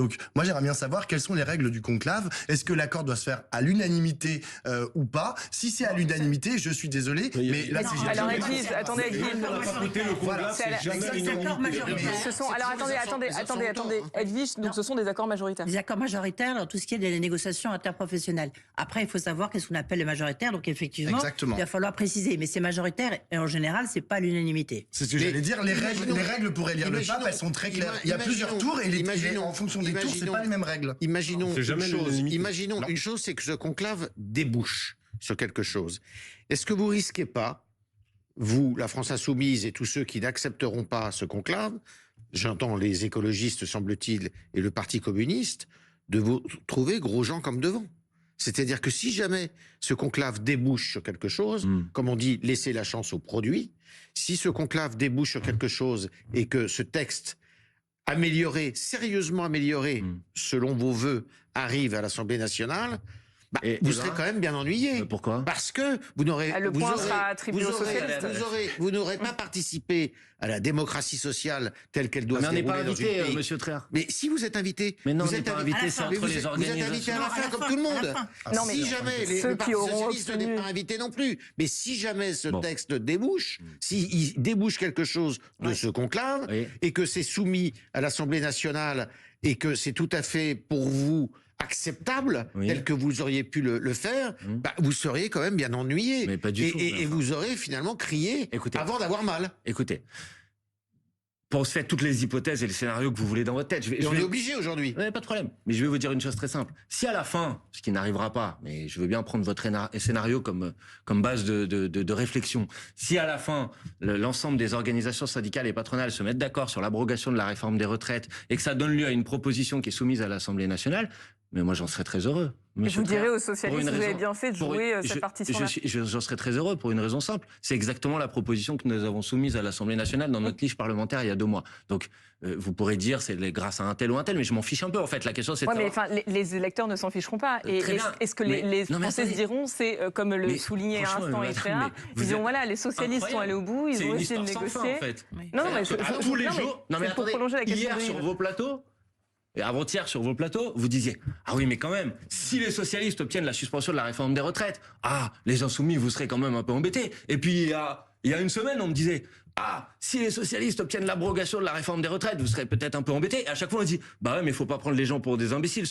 Donc, moi, j'aimerais bien savoir quelles sont les règles du conclave. Est-ce que l'accord doit se faire à l'unanimité ou pas? Si c'est à l'unanimité, je suis désolé, mais là, c'est... Alors, Edwige, attendez, Edwige. Voilà, C'est accords majoritaires. Alors, attendez. Edwige, donc ce sont des accords majoritaires. Les accords majoritaires dans tout ce qui est des négociations interprofessionnelles. Après, il faut savoir qu'est-ce qu'on appelle les majoritaires. Donc, effectivement, Exactement. il va falloir préciser. Mais c'est majoritaire et en général, c'est pas l'unanimité. C'est ce que j'allais dire. Les règles pour élire le pape, elles sont très claires. Il y a plusieurs tours et en fonction des tours, c'est pas les mêmes règles. Imaginons une chose, c'est que ce conclave débouche sur quelque chose. Est-ce que vous risquez pas, vous, la France Insoumise et tous ceux qui n'accepteront pas ce conclave, j'entends les écologistes, semble-t-il, et le Parti communiste, de vous trouver gros gens comme devant? C'est-à-dire que si jamais ce conclave débouche sur quelque chose, comme on dit, laissez la chance au produit, si ce conclave débouche sur quelque chose et que ce texte amélioré, sérieusement amélioré, selon vos vœux, arrive à l'Assemblée nationale, vous serez quand même bien ennuyé. Pourquoi? Parce que vous n'aurez Le point sera attribué aux socialistes. vous n'aurez pas participé à la démocratie sociale telle qu'elle doit se dérouler dans une pays. Mais on n'est pas invité, monsieur Traire. Mais si vous êtes invité, mais non, vous on n'est êtes pas invité, c'est entre les organisations. Vous êtes invité à la fin, comme tout le monde. Non, mais si jamais ceux le Parti qui auront socialiste obtenu... n'est pas invité non plus, mais si jamais ce texte débouche, s'il débouche quelque chose de ce conclave, et que c'est soumis à l'Assemblée nationale, et que c'est tout à fait pour vous acceptable, tel que vous auriez pu le faire, vous seriez quand même bien ennuyé. Mais pas du tout. Et vous aurez finalement crié avant d'avoir mal. Écoutez, pensez à toutes les hypothèses et les scénarios que vous voulez dans votre tête. On est obligé aujourd'hui. Pas de problème. Mais je vais vous dire une chose très simple. Si à la fin, ce qui n'arrivera pas, mais je veux bien prendre votre scénario comme base de réflexion, si à la fin, l'ensemble des organisations syndicales et patronales se mettent d'accord sur l'abrogation de la réforme des retraites et que ça donne lieu à une proposition qui est soumise à l'Assemblée nationale, mais moi j'en serais très heureux. Et vous direz aux socialistes que vous avez bien fait de jouer cette partition-là. J'en serais très heureux pour une raison simple. C'est exactement la proposition que nous avons soumise à l'Assemblée nationale dans notre niche parlementaire il y a 2 mois. Donc vous pourrez dire c'est grâce à un tel ou un tel, mais je m'en fiche un peu en fait. La question c'est de mais les électeurs ne s'en ficheront pas. Et est-ce que les Français se diront, c'est comme le soulignait à l'instant Estrella, ils diront voilà, les socialistes sont allés au bout, ils ont essayé de négocier. Non, mais tous les jours, pour prolonger la question hier sur vos plateaux, et avant-hier, sur vos plateaux, vous disiez « Ah oui, mais quand même, si les socialistes obtiennent la suspension de la réforme des retraites, les insoumis, vous serez quand même un peu embêtés. » Et puis, il y a une semaine, on me disait « Ah, si les socialistes obtiennent l'abrogation de la réforme des retraites, vous serez peut-être un peu embêtés. » Et à chaque fois, on dit « Bah ouais, mais il faut pas prendre les gens pour des imbéciles. »